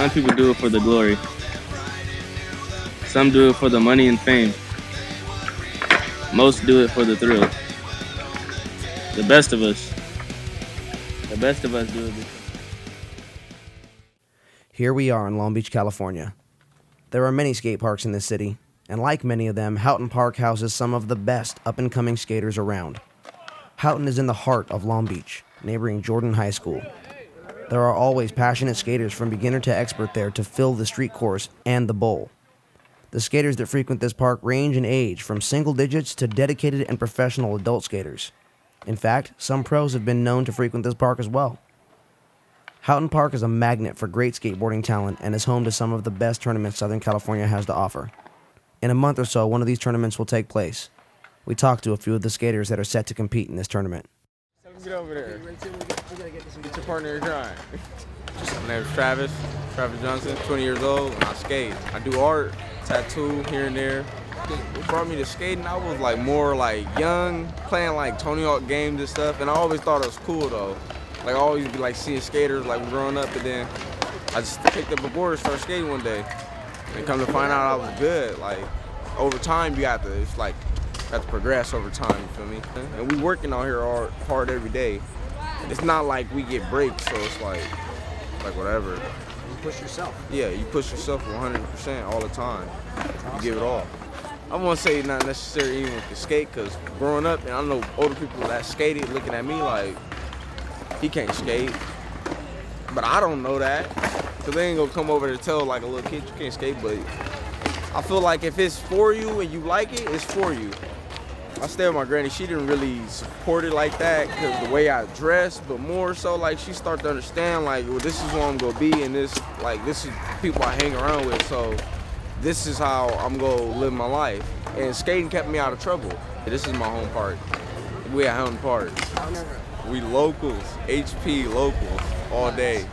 Some people do it for the glory. Some do it for the money and fame. Most do it for the thrill. The best of us do it. Here we are in Long Beach, California. There are many skate parks in this city, and like many of them, Houghton Park houses some of the best up-and-coming skaters around. Houghton is in the heart of Long Beach, neighboring Jordan High School. There are always passionate skaters from beginner to expert there to fill the street course and the bowl. The skaters that frequent this park range in age from single digits to dedicated and professional adult skaters. In fact, some pros have been known to frequent this park as well. Houghton Park is a magnet for great skateboarding talent and is home to some of the best tournaments Southern California has to offer. In a month or so, one of these tournaments will take place. We talked to a few of the skaters that are set to compete in this tournament. Get over there. Get your partner in crime. My name is Travis Johnson, 20 years old, and I skate. I do art, tattoo here and there. What brought me to skating, I was like more like young, playing like Tony Hawk games and stuff, and I always thought it was cool though. Like I always be like seeing skaters like growing up, and then I just picked up a board and started skating one day. And come to find out I was good. Like over time you have to, it's like, have to progress over time, you feel me? And we working out here hard every day. It's not like we get breaks, so it's like whatever. You push yourself. Yeah, you push yourself 100% all the time. You give it all. I won't say not necessarily even with the skate, because growing up, and I know older people that skated looking at me like, he can't skate. But I don't know that, because they ain't gonna come over to tell like a little kid you can't skate, but I feel like if it's for you and you like it, it's for you. I stay with my granny. She didn't really support it like that because the way I dress, but more so like she started to understand like, well, this is who I'm gonna be, and this is people I hang around with. So this is how I'm gonna live my life. And skating kept me out of trouble. This is my home park. We at Houghton Park. We locals, HP locals all day.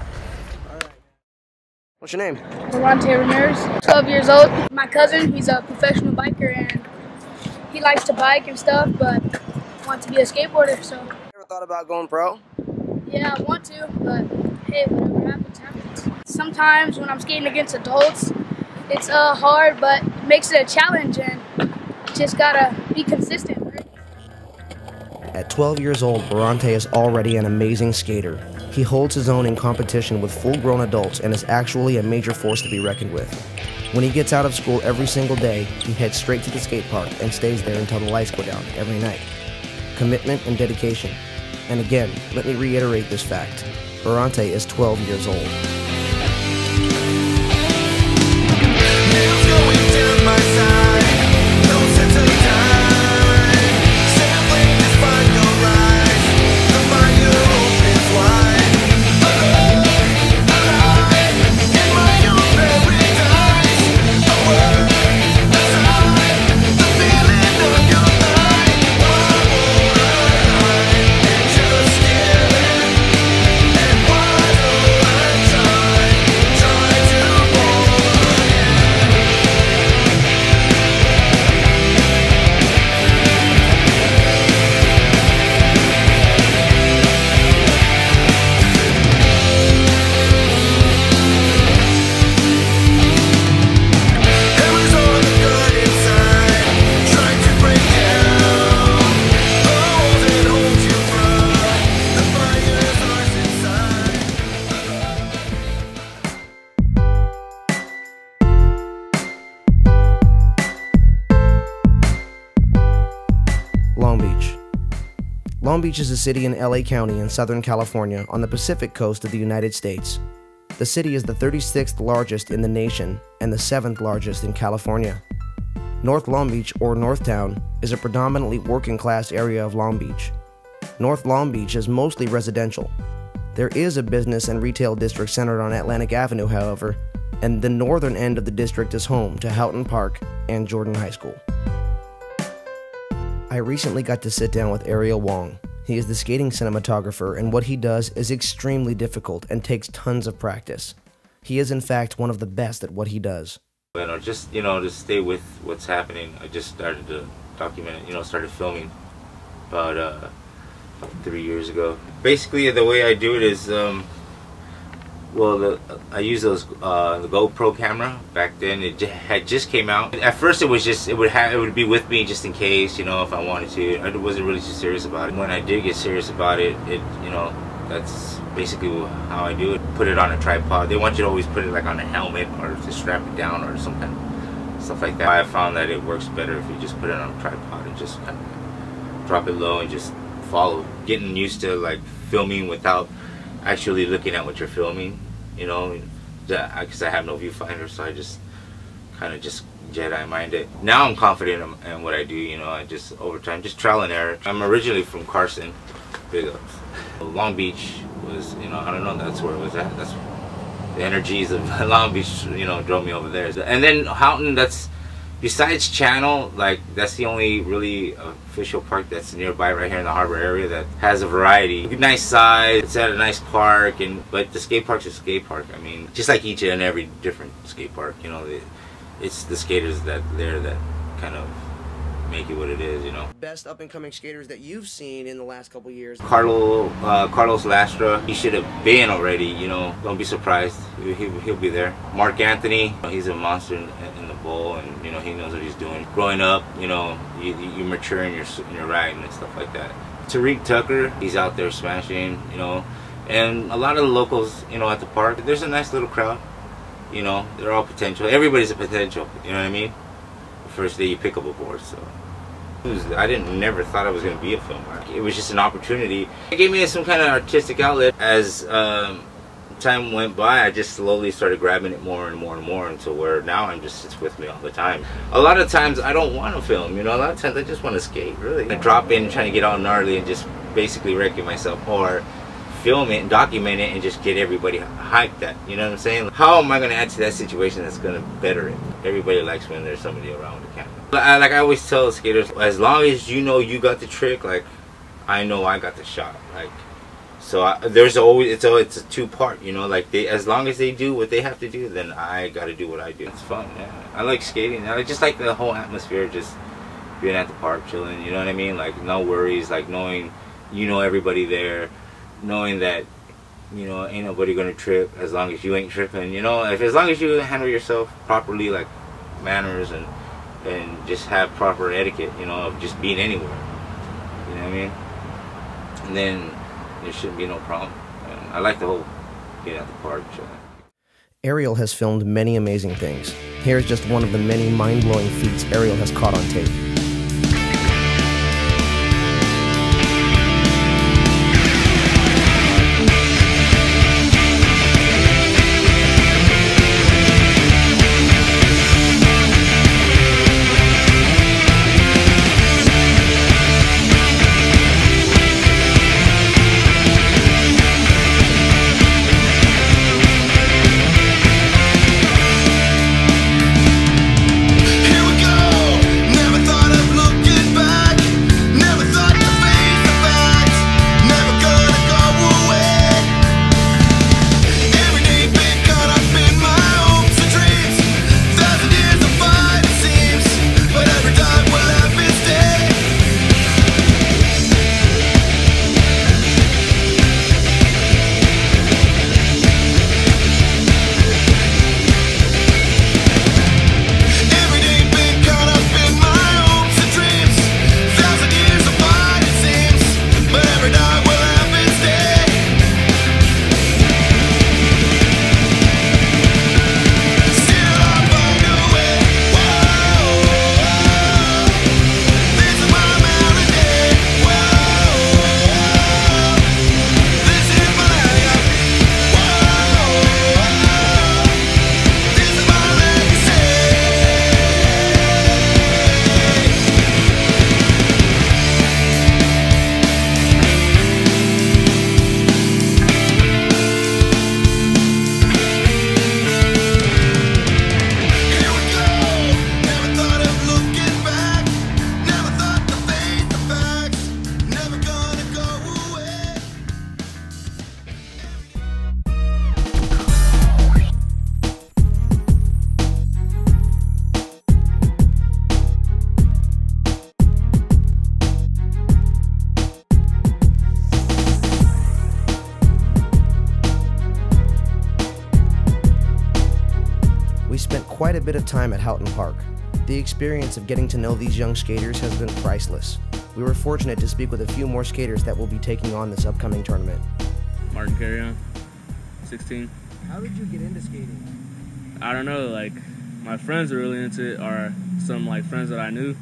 What's your name? Durante Ramirez, 12 years old. My cousin, he's a professional biker and he likes to bike and stuff, but wants to be a skateboarder, so. Ever thought about going pro? Yeah, I want to, but hey, whatever happens, happens. Sometimes when I'm skating against adults, it's hard, but it makes it a challenge, and just gotta be consistent, right? At 12 years old, Durante is already an amazing skater. He holds his own in competition with full-grown adults and is actually a major force to be reckoned with. When he gets out of school every single day, he heads straight to the skate park and stays there until the lights go down every night. Commitment and dedication. And again, let me reiterate this fact. Durante is 12 years old. Time Long Beach. Long Beach is a city in LA County in Southern California on the Pacific coast of the United States. The city is the 36th largest in the nation and the 7th largest in California. North Long Beach, or Northtown, is a predominantly working-class area of Long Beach. North Long Beach is mostly residential. There is a business and retail district centered on Atlantic Avenue, however, and the northern end of the district is home to Houghton Park and Jordan High School. I recently got to sit down with Ariel Wong. He is the skating cinematographer, and what he does is extremely difficult and takes tons of practice. He is in fact one of the best at what he does. Just to stay with what's happening, I just started to document it, started filming about 3 years ago. Basically, the way I do it is, I use the GoPro camera. Back then, it had just came out. At first, it would be with me just in case, if I wanted to. I wasn't really too serious about it. When I did get serious about it, that's basically how I do it. Put it on a tripod. They want you to always put it like on a helmet or to strap it down or some kind of stuff like that. I found that it works better if you just put it on a tripod and just kind of drop it low and just follow. Getting used to like filming without actually looking at what you're filming, because I have no viewfinder, so I just kind of just Jedi mind it. Now I'm confident in what I do, I just over time, just trial and error. I'm originally from Carson, big ups. Long Beach was, I don't know, that's where it was at. That's the energies of Long Beach, drove me over there. And then Houghton, that's, besides Channel, like that's the only really official park that's nearby right here in the harbor area that has a variety. Nice size, it's at a nice park, but the skate park's a skate park. I mean, just like each and every different skate park, it's the skaters that kind of make it what it is, Best up-and-coming skaters that you've seen in the last couple years? Carlos Lastra, he should have been already, don't be surprised, he'll be there. Mark Anthony, he's a monster in the bowl, and he knows what he's doing. Growing up, you mature in your riding and stuff like that. Tariq Tucker, he's out there smashing, and a lot of the locals, at the park, there's a nice little crowd, they're all potential. Everybody's a potential, you know what I mean? First day you pick up a board, so I never thought I was going to be a filmer. It was just an opportunity. It gave me some kind of artistic outlet. As time went by, I just slowly started grabbing it more and more and more until where now it's with me all the time. A lot of times I don't want to film, a lot of times I just want to skate, really. I drop in trying to get all gnarly and just basically wrecking myself, or film it and document it and just get everybody hyped that, you know what I'm saying? How am I going to add to that situation that's going to better it? Everybody likes when there's somebody around with the camera. Like I always tell skaters, as long as you got the trick, like I know I got the shot. Like, so there's always, it's a two-part, like as long as they do what they have to do, then I got to do what I do. It's fun, yeah. I like skating. I just like the whole atmosphere, just being at the park, chilling, you know what I mean? Like no worries, like knowing, everybody there, knowing that, ain't nobody gonna trip as long as you ain't tripping, as long as you handle yourself properly, like manners and just have proper etiquette, of just being anywhere, you know what I mean? And then there shouldn't be no problem. And I like the whole being at the park, chilling. Ariel has filmed many amazing things. Here's just one of the many mind-blowing feats Ariel has caught on tape. Here we go. Never thought quite a bit of time at Houghton Park. The experience of getting to know these young skaters has been priceless. We were fortunate to speak with a few more skaters that will be taking on this upcoming tournament. Martin Carrion, 16. How did you get into skating? I don't know, like, my friends are really into it, or some, like, friends that I knew.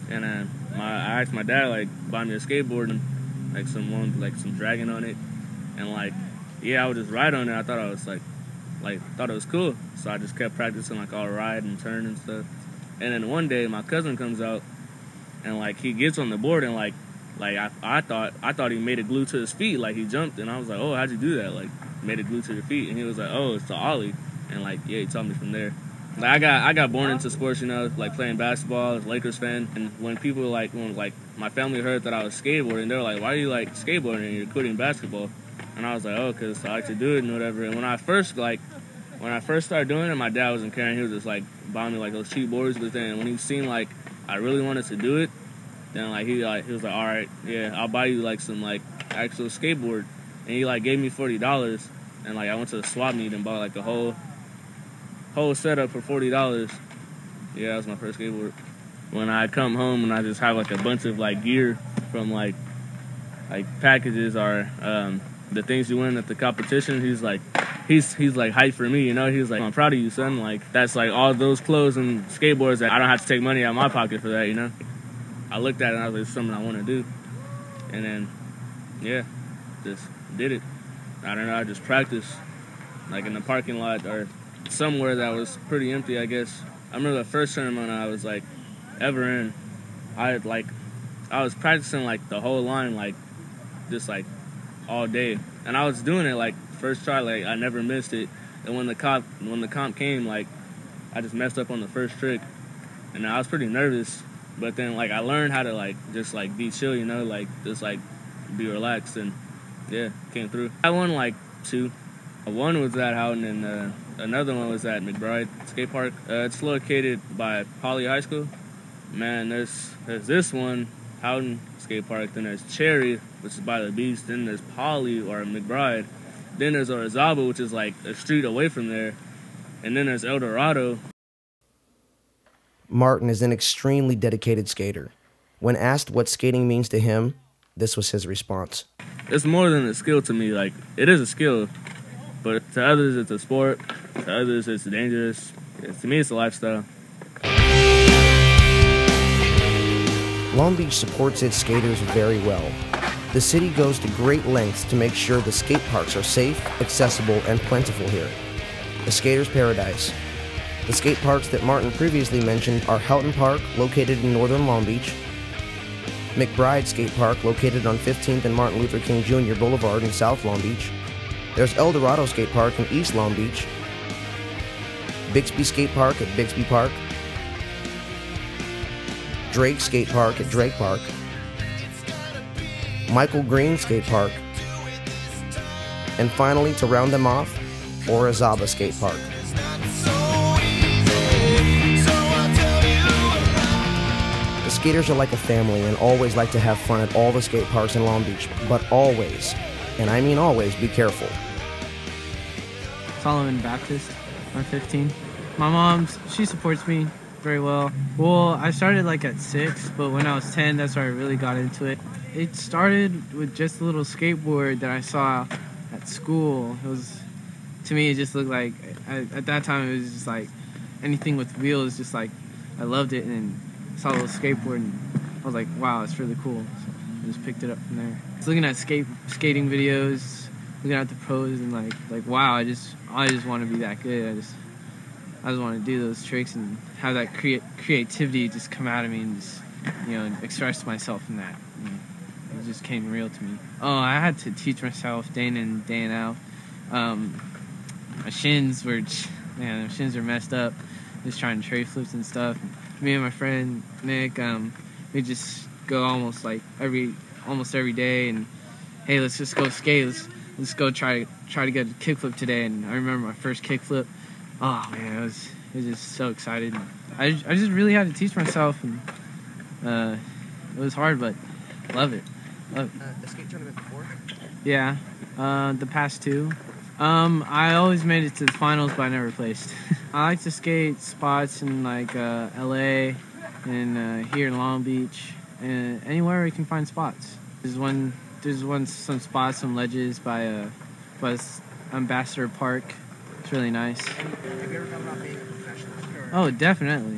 And I asked my dad, like, buy me a skateboard and, like, some dragon on it. And, like, yeah, I would just ride on it. I thought I was, thought it was cool. So I just kept practicing, like, all ride and turn and stuff. And then one day, my cousin comes out, and, like, he gets on the board, and, I thought he made it glue to his feet. Like, he jumped, and I was like, oh, how'd you do that? Like, made it glue to your feet. And he was like, oh, it's the ollie. And, like, yeah, he taught me from there. Like, I got born into sports, you know, like playing basketball, I was a Lakers fan. And when people, when my family heard that I was skateboarding, they were like, why are you, like, skateboarding and you're quitting basketball? And I was like, oh, because I like to do it and whatever. And when I first started doing it, my dad wasn't caring. He was just, like, buying me, like, those cheap boards. But then when he seen, like, I really wanted to do it, then, like, he was like, all right, yeah, I'll buy you, like, some, like, actual skateboard. And he, like, gave me $40. And, like, I went to the swap meet and bought, like, a whole setup for $40. Yeah, that was my first skateboard. When I come home and I just have, like, a bunch of, like, gear from, like packages or the things you win at the competition, he's like hyped for me, you know. He's like, I'm proud of you, son. Like, that's, like, all those clothes and skateboards that I don't have to take money out of my pocket for that, you know. I looked at it and I was like, it's something I want to do. And then, yeah, just did it. I don't know, I just practiced, like, in the parking lot or somewhere that was pretty empty, I guess. I remember the first tournament I was, like, ever in, I was practicing, like, the whole line, like, just, like, all day. And I was doing it, like, first try, like, I never missed it. And when the comp came, like, I just messed up on the first trick. And I was pretty nervous. But then, like, I learned how to, like, just, like, be chill, you know, like, just, like, be relaxed. And, yeah, came through. I won, like, 2. One was at Houghton, and another one was at McBride Skate Park. It's located by Poly High School. Man, there's this one, Houghton Skate Park. Then there's Cherry, which is by the beach. Then there's Poly or McBride. Then there's Orizaba, which is, like, a street away from there. And then there's El Dorado. Martin is an extremely dedicated skater. When asked what skating means to him, this was his response. It's more than a skill to me. Like, it is a skill, but to others it's a sport. To others it's dangerous. To me, it's a lifestyle. Long Beach supports its skaters very well. The city goes to great lengths to make sure the skate parks are safe, accessible, and plentiful here. A skater's paradise. The skate parks that Martin previously mentioned are Houghton Park, located in northern Long Beach, McBride Skate Park, located on 15th and Martin Luther King Jr. Boulevard in South Long Beach. There's El Dorado Skate Park in East Long Beach, Bixby Skate Park at Bixby Park, Drake Skate Park at Drake Park, Michael Green Skate Park, and finally, to round them off, Orizaba Skate Park. The skaters are like a family and always like to have fun at all the skate parks in Long Beach, but always, and I mean always, be careful. Solomon Baptist, I'm 15. My mom, she supports me very well. Well, I started like at 6, but when I was 10, that's where I really got into it. It started with just a little skateboard that I saw at school. It was, to me, it just looked like, at that time, it was just like anything with wheels, just like, I loved it, and saw a little skateboard, and I was like, wow, it's really cool. So I just picked it up from there. Just looking at skating videos, looking at the pros, and like wow, I just want to be that good. I just want to do those tricks and have that creativity just come out of me and just, you know, express myself in that. It just came real to me. Oh, I had to teach myself day in and day out. My shins were, man, my shins are messed up. Just trying tray flips and stuff. Me and my friend Nick, we just go almost every day, and hey, let's just go skate. Let's go try to get a kickflip today. And I remember my first kickflip. Oh man, I was just so excited. I just really had to teach myself, and it was hard, but love it. The skate tournament before? Yeah, the past 2. I always made it to the finals, but I never placed. I like to skate spots in like LA and here in Long Beach and anywhere we can find spots. Some spots, some ledges by Ambassador Park. It's really nice. Have you ever thought about being a professional skater? Oh, definitely.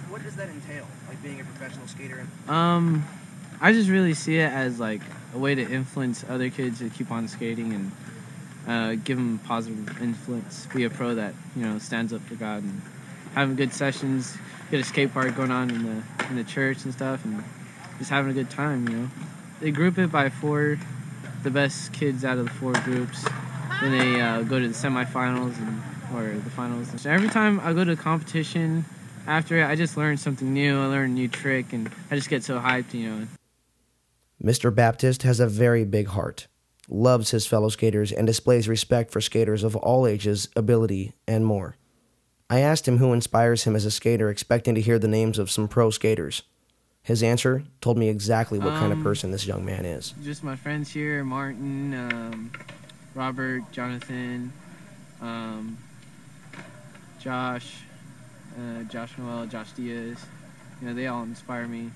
What does that entail, like being a professional skater? I just really see it as like a way to influence other kids to keep on skating and give them positive influence. Be a pro that stands up for God and having good sessions. Get a skate park going on in the church and stuff, and just having a good time. They group it by the best kids out of the 4 groups. Then they go to the semifinals or the finals. So every time I go to a competition, after it, I just learn something new. I learn a new trick, and I just get so hyped. Mr. Baptist has a very big heart, loves his fellow skaters, and displays respect for skaters of all ages, ability, and more. I asked him who inspires him as a skater, expecting to hear the names of some pro skaters. His answer told me exactly what kind of person this young man is. Just my friends here, Martin, Robert, Jonathan, Josh, Josh Noel, Josh Diaz. They all inspire me.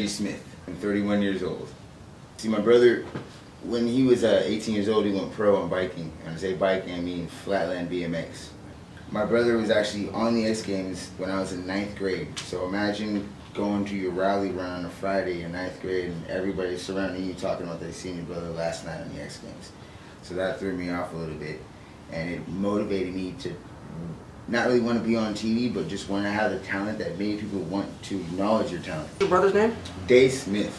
Smith. I'm 31 years old. See, my brother, when he was 18 years old, he went pro on biking. And when I say biking, I mean flatland BMX. My brother was actually on the X Games when I was in 9th grade. So imagine going to your rally run on a Friday in 9th grade and everybody surrounding you talking about they seen your brother last night on the X Games. So that threw me off a little bit. And it motivated me to not really want to be on TV, but just want to have the talent that made people want to acknowledge your talent. Your brother's name? Dave Smith.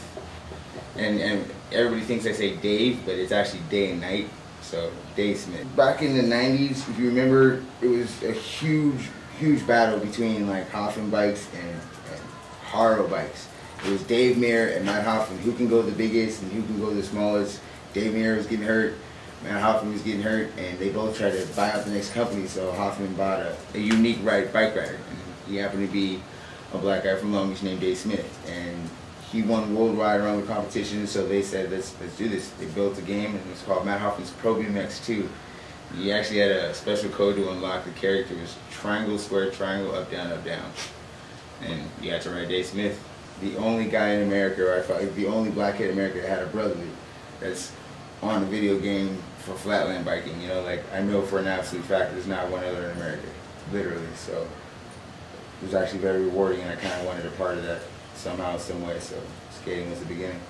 And everybody thinks I say Dave, but it's actually day and night. So Dave Smith. Back in the 90s, if you remember, it was a huge battle between like Houghton bikes and Haro bikes. It was Dave Mayer and Matt Hoffman, who can go the biggest and who can go the smallest. Dave Mayer was getting hurt, Matt Hoffman was getting hurt, and they both tried to buy out the next company, so Hoffman bought a unique bike rider. And he happened to be a black guy from Long Beach named Dave Smith. And he won worldwide around the competition, so they said, let's do this. They built a game, and it's called Matt Hoffman's Pro BMX 2. He actually had a special code to unlock the character. It was triangle, square, triangle, up, down, up, down. And you had to ride Dave Smith, the only guy in America, or I thought the only black kid in America that had a brother that's on a video game for flatland biking. You know, like, I know for an absolute fact there's not one other in America, literally. So was actually very rewarding, and I kind of wanted a part of that somehow, some way. So skating was the beginning.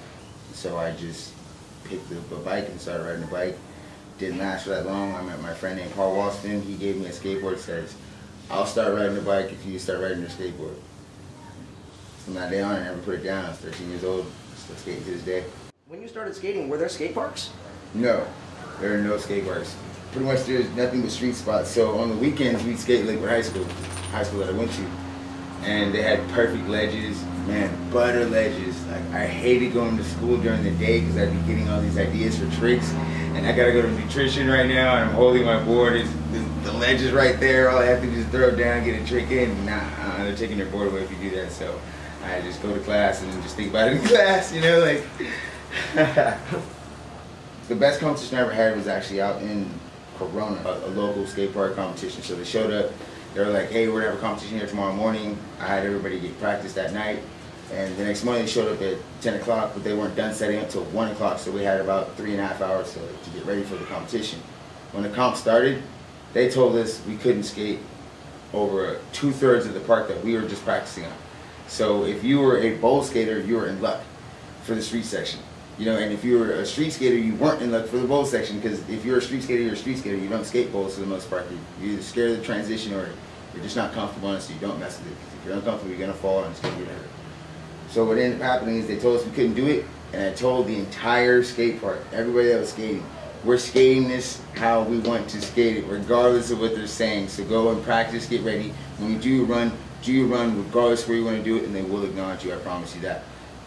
So I just picked up a bike and started riding the bike. Didn't last for that long. I met my friend named Paul Walston. He gave me a skateboard. Says, "I'll start riding the bike if you start riding your skateboard." From that day on, I never put it down. I was 13 years old, still skating to this day. When you started skating, were there skate parks? No, there are no skate parks. Pretty much there's nothing but street spots. So on the weekends, we'd skate Lakewood High School that I went to. And they had perfect ledges, man, butter ledges. Like, I hated going to school during the day because I'd be getting all these ideas for tricks. And I gotta go to nutrition right now, and I'm holding my board. The ledge is right there. All I have to do is throw it down, get a trick in. Nah, they're taking your board away if you do that. So I just go to class and just think about it in class, you know, like. The best competition I ever had was actually out in Corona, a local skate park competition. So they showed up. They were like, "Hey, we're gonna have a competition here tomorrow morning." I had everybody get practice that night. And the next morning they showed up at 10 o'clock, but they weren't done setting up until 1 o'clock. So we had about 3.5 hours to get ready for the competition. When the comp started, they told us we couldn't skate over 2/3 of the park that we were just practicing on. So if you were a bowl skater, you were in luck for the street section. You know, and if you were a street skater, you weren't in luck for the bowl section, because if you're a street skater, you're a street skater. You don't skate bowls for the most part. You're either scared of the transition or you're just not comfortable on it, so you don't mess with it. Because if you're uncomfortable, you're going to fall and it's going to get hurt. So what ended up happening is they told us we couldn't do it, and I told the entire skate park, everybody that was skating, we're skating this how we want to skate it, regardless of what they're saying. So go and practice, get ready. When you do your run regardless of where you want to do it, and they will acknowledge you, I promise you that.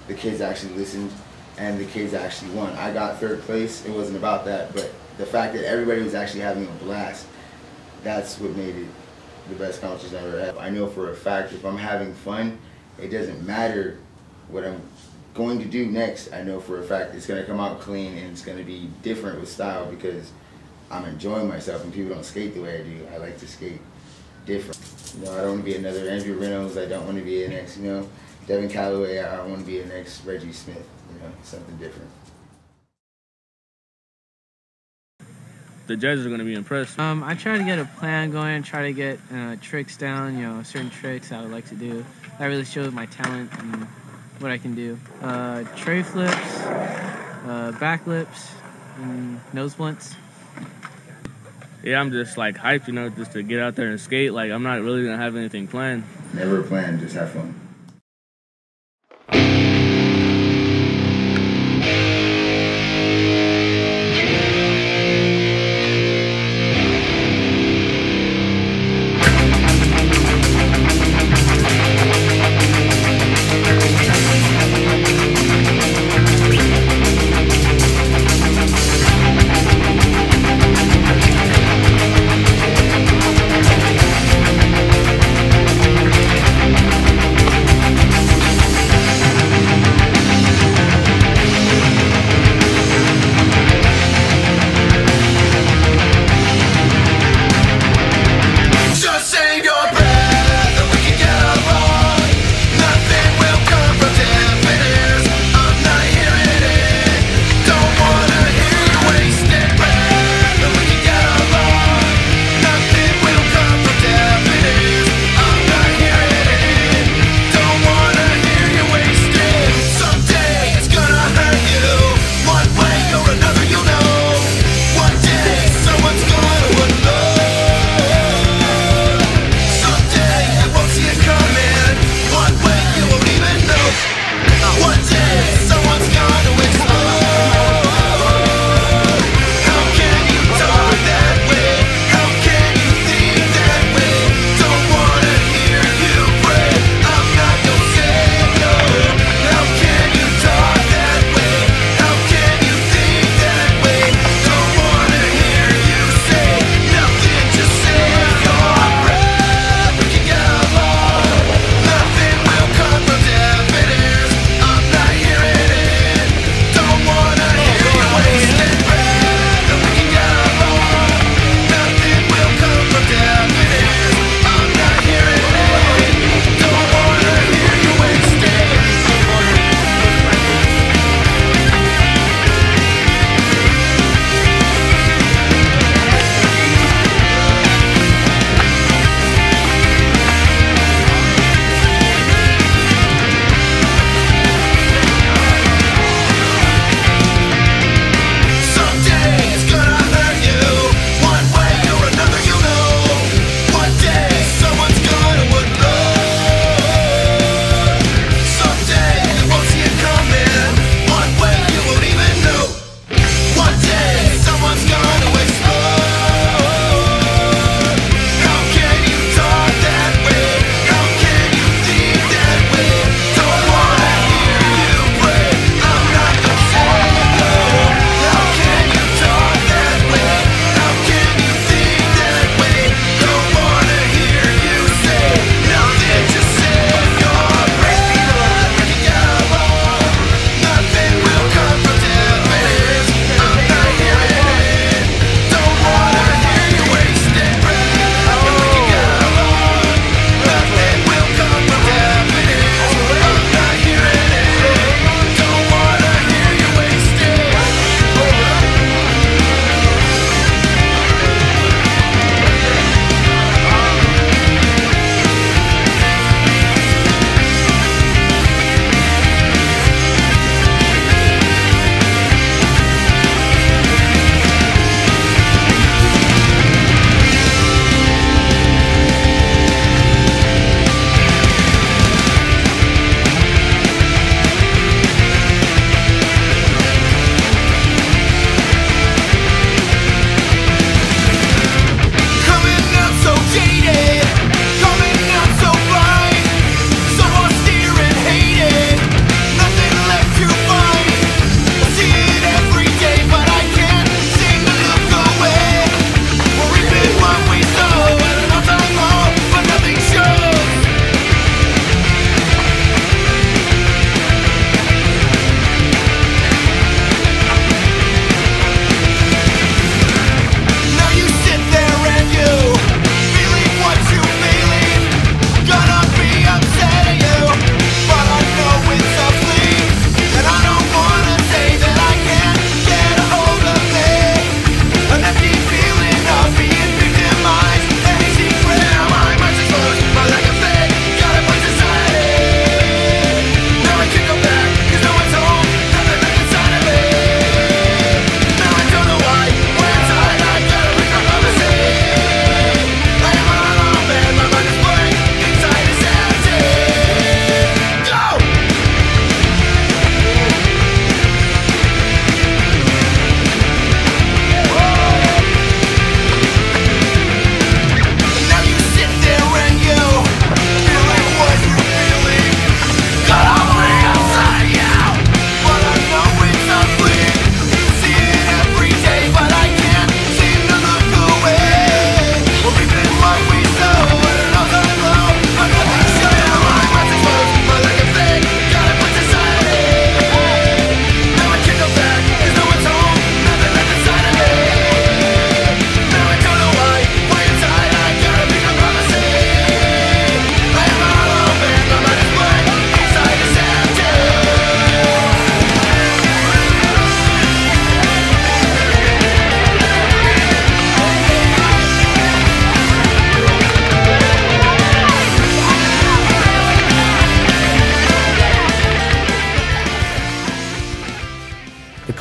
The kids actually listened, and the kids actually won. I got 3rd place. It wasn't about that, but the fact that everybody was actually having a blast, that's what made it the best competition I ever had. I know for a fact if I'm having fun, it doesn't matter what I'm going to do next. I know for a fact it's going to come out clean, and it's going to be different with style, because I'm enjoying myself, and people don't skate the way I do. I like to skate different. You know, I don't want to be another Andrew Reynolds. I don't want to be an next, you know, Devin Calloway. I don't want to be an next Reggie Smith. You know, something different. The judges are going to be impressed. I try to get a plan going, try to get tricks down, you know, certain tricks I would like to do. That really shows my talent and what I can do. Tray flips, back flips, and nose blunts. Yeah, I'm just like hyped, you know, just to get out there and skate. Like, I'm not really going to have anything planned. Never planned, just have fun.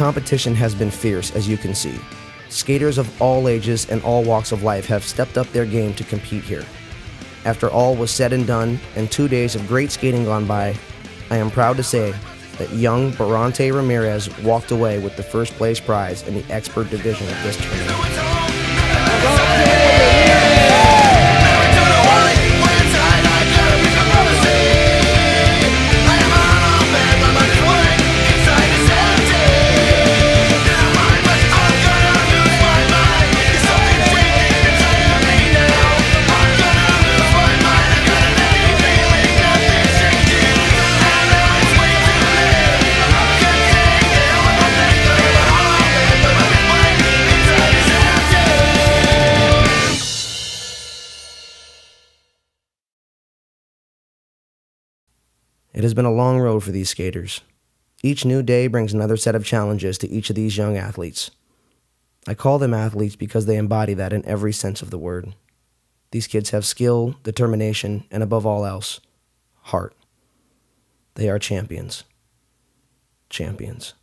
competition has been fierce, as you can see. Skaters of all ages and all walks of life have stepped up their game to compete here. After all was said and done, and 2 days of great skating gone by, I am proud to say that young Barante Ramirez walked away with the first place prize in the expert division of this tournament. It has been a long road for these skaters. Each new day brings another set of challenges to each of these young athletes. I call them athletes because they embody that in every sense of the word. These kids have skill, determination, and above all else, heart. They are champions. Champions.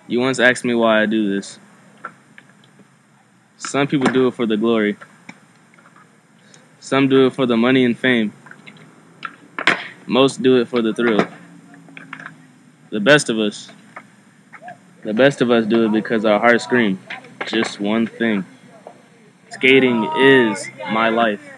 You once asked me why I do this. Some people do it for the glory. Some do it for the money and fame. Most do it for the thrill. The best of us do it because our hearts scream just one thing. Skating is my life.